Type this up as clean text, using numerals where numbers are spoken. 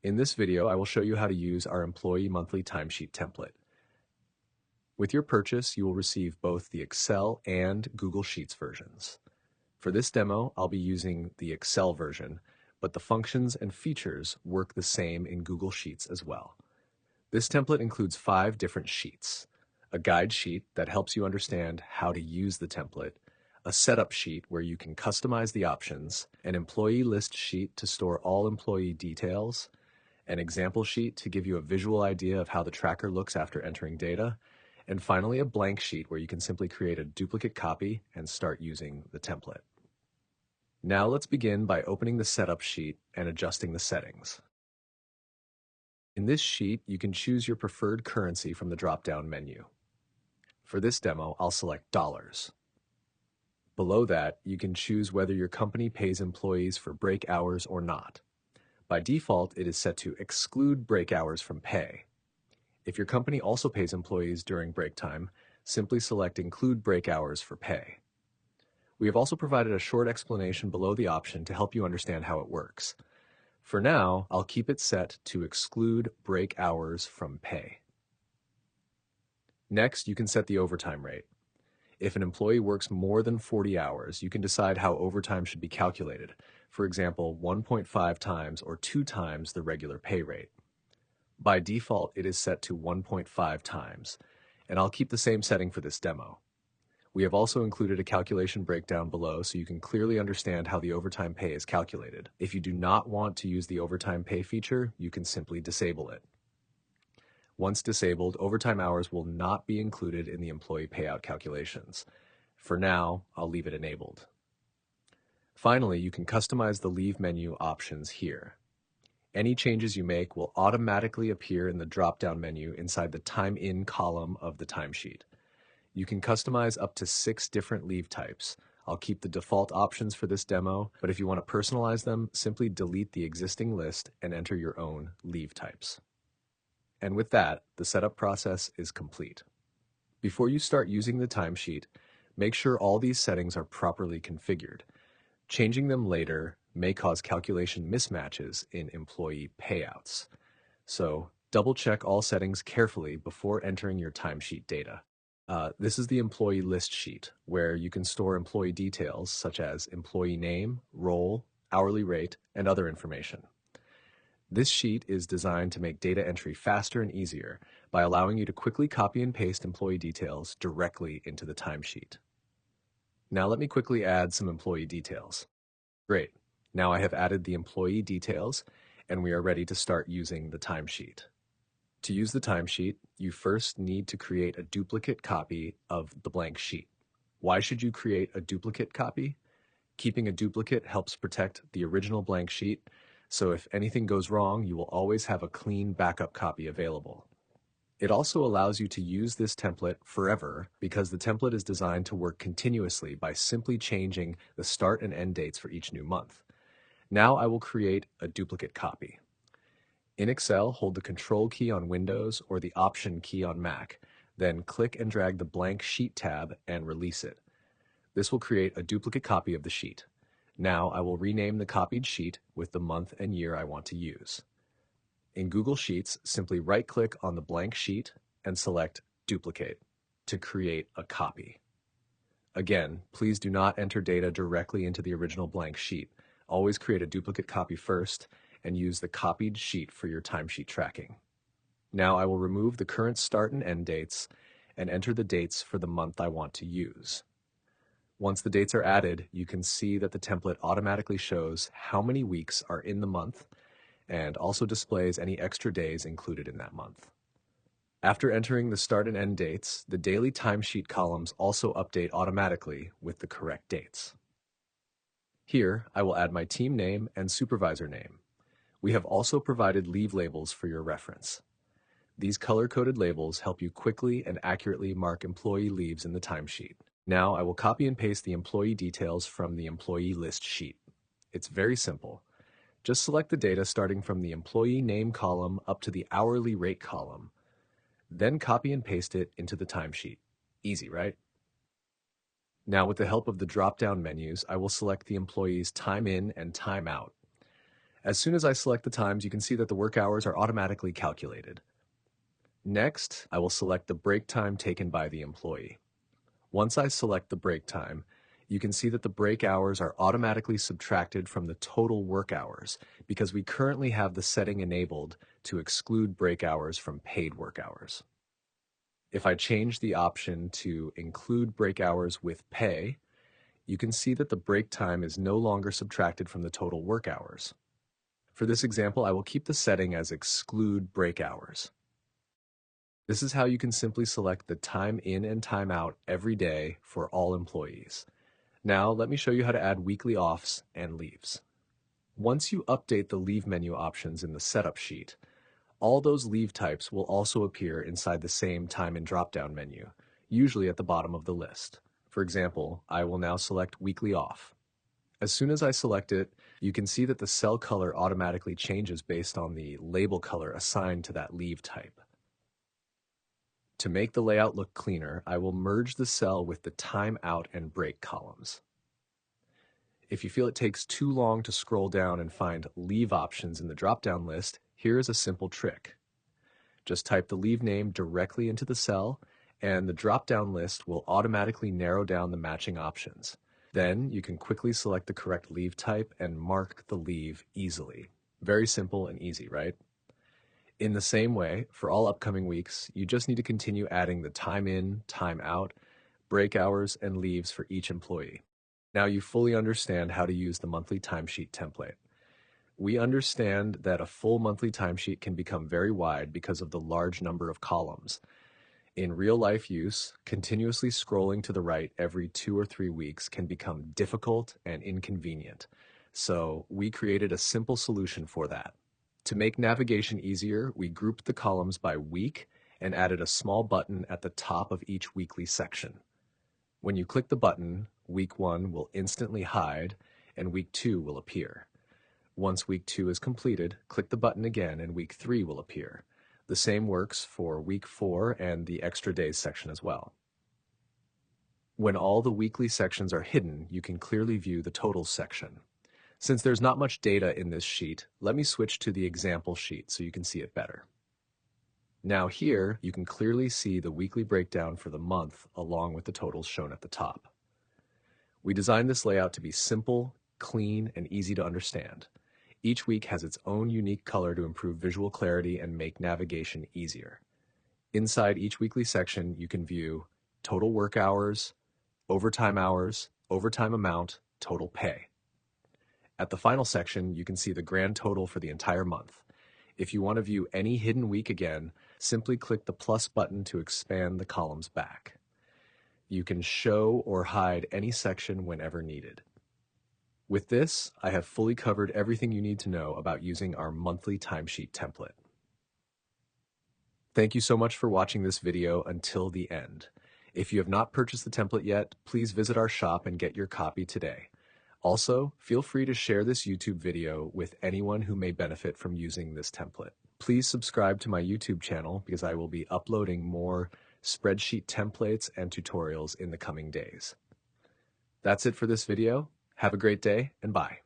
In this video, I will show you how to use our employee monthly timesheet template. With your purchase, you will receive both the Excel and Google Sheets versions. For this demo, I'll be using the Excel version, but the functions and features work the same in Google Sheets as well. This template includes 5 different sheets: a guide sheet that helps you understand how to use the template, a setup sheet where you can customize the options, an employee list sheet to store all employee details, an example sheet to give you a visual idea of how the tracker looks after entering data, and finally a blank sheet where you can simply create a duplicate copy and start using the template. Now let's begin by opening the setup sheet and adjusting the settings. In this sheet, you can choose your preferred currency from the drop-down menu. For this demo, I'll select dollars. Below that, you can choose whether your company pays employees for break hours or not. By default, it is set to exclude break hours from pay. If your company also pays employees during break time, simply select Include Break Hours for pay. We have also provided a short explanation below the option to help you understand how it works. For now, I'll keep it set to Exclude Break Hours from pay. Next, you can set the overtime rate. If an employee works more than 40 hours, you can decide how overtime should be calculated. For example, 1.5 times or 2 times the regular pay rate. By default, it is set to 1.5 times, and I'll keep the same setting for this demo. We have also included a calculation breakdown below so you can clearly understand how the overtime pay is calculated. If you do not want to use the overtime pay feature, you can simply disable it. Once disabled, overtime hours will not be included in the employee payout calculations. For now, I'll leave it enabled. Finally, you can customize the leave menu options here. Any changes you make will automatically appear in the drop-down menu inside the Time In column of the timesheet. You can customize up to 6 different leave types. I'll keep the default options for this demo, but if you want to personalize them, simply delete the existing list and enter your own leave types. And with that, the setup process is complete. Before you start using the timesheet, make sure all these settings are properly configured. Changing them later may cause calculation mismatches in employee payouts. So double-check all settings carefully before entering your timesheet data. This is the employee list sheet, where you can store employee details such as employee name, role, hourly rate, and other information. This sheet is designed to make data entry faster and easier by allowing you to quickly copy and paste employee details directly into the timesheet. Now let me quickly add some employee details. Great. Now I have added the employee details, and we are ready to start using the timesheet. To use the timesheet, you first need to create a duplicate copy of the blank sheet. Why should you create a duplicate copy? Keeping a duplicate helps protect the original blank sheet, so if anything goes wrong, you will always have a clean backup copy available. It also allows you to use this template forever because the template is designed to work continuously by simply changing the start and end dates for each new month. Now I will create a duplicate copy. In Excel, hold the Control key on Windows or the Option key on Mac, then click and drag the blank Sheet tab and release it. This will create a duplicate copy of the sheet. Now I will rename the copied sheet with the month and year I want to use. In Google Sheets, simply right-click on the blank sheet and select Duplicate to create a copy. Again, please do not enter data directly into the original blank sheet. Always create a duplicate copy first and use the copied sheet for your timesheet tracking. Now I will remove the current start and end dates and enter the dates for the month I want to use. Once the dates are added, you can see that the template automatically shows how many weeks are in the month and also displays any extra days included in that month. After entering the start and end dates, the daily timesheet columns also update automatically with the correct dates. Here, I will add my team name and supervisor name. We have also provided leave labels for your reference. These color-coded labels help you quickly and accurately mark employee leaves in the timesheet. Now I will copy and paste the employee details from the employee list sheet. It's very simple. Just select the data starting from the employee name column up to the hourly rate column. Then copy and paste it into the timesheet. Easy, right? Now with the help of the drop-down menus, I will select the employee's time in and time out. As soon as I select the times, you can see that the work hours are automatically calculated. Next, I will select the break time taken by the employee. Once I select the break time, you can see that the break hours are automatically subtracted from the total work hours because we currently have the setting enabled to exclude break hours from paid work hours. If I change the option to include break hours with pay, you can see that the break time is no longer subtracted from the total work hours. For this example, I will keep the setting as exclude break hours. This is how you can simply select the time in and time out every day for all employees. Now, let me show you how to add weekly offs and leaves. Once you update the leave menu options in the setup sheet, all those leave types will also appear inside the same time and drop-down menu, usually at the bottom of the list. For example, I will now select weekly off. As soon as I select it, you can see that the cell color automatically changes based on the label color assigned to that leave type. To make the layout look cleaner, I will merge the cell with the time out and break columns. If you feel it takes too long to scroll down and find leave options in the drop-down list, here is a simple trick. Just type the leave name directly into the cell, and the drop-down list will automatically narrow down the matching options. Then you can quickly select the correct leave type and mark the leave easily. Very simple and easy, right? In the same way, for all upcoming weeks, you just need to continue adding the time in, time out, break hours, and leaves for each employee. Now you fully understand how to use the monthly timesheet template. We understand that a full monthly timesheet can become very wide because of the large number of columns. In real-life use, continuously scrolling to the right every 2 or 3 weeks can become difficult and inconvenient. So we created a simple solution for that. To make navigation easier, we grouped the columns by week and added a small button at the top of each weekly section. When you click the button, week 1 will instantly hide and week 2 will appear. Once week 2 is completed, click the button again and week 3 will appear. The same works for week 4 and the extra days section as well. When all the weekly sections are hidden, you can clearly view the totals section. Since there's not much data in this sheet, let me switch to the example sheet so you can see it better. Now here, you can clearly see the weekly breakdown for the month along with the totals shown at the top. We designed this layout to be simple, clean, and easy to understand. Each week has its own unique color to improve visual clarity and make navigation easier. Inside each weekly section, you can view total work hours, overtime amount, total pay. At the final section, you can see the grand total for the entire month. If you want to view any hidden week again, simply click the plus button to expand the columns back. You can show or hide any section whenever needed. With this, I have fully covered everything you need to know about using our monthly timesheet template. Thank you so much for watching this video until the end. If you have not purchased the template yet, please visit our shop and get your copy today. Also, feel free to share this YouTube video with anyone who may benefit from using this template. Please subscribe to my YouTube channel because I will be uploading more spreadsheet templates and tutorials in the coming days. That's it for this video. Have a great day and bye.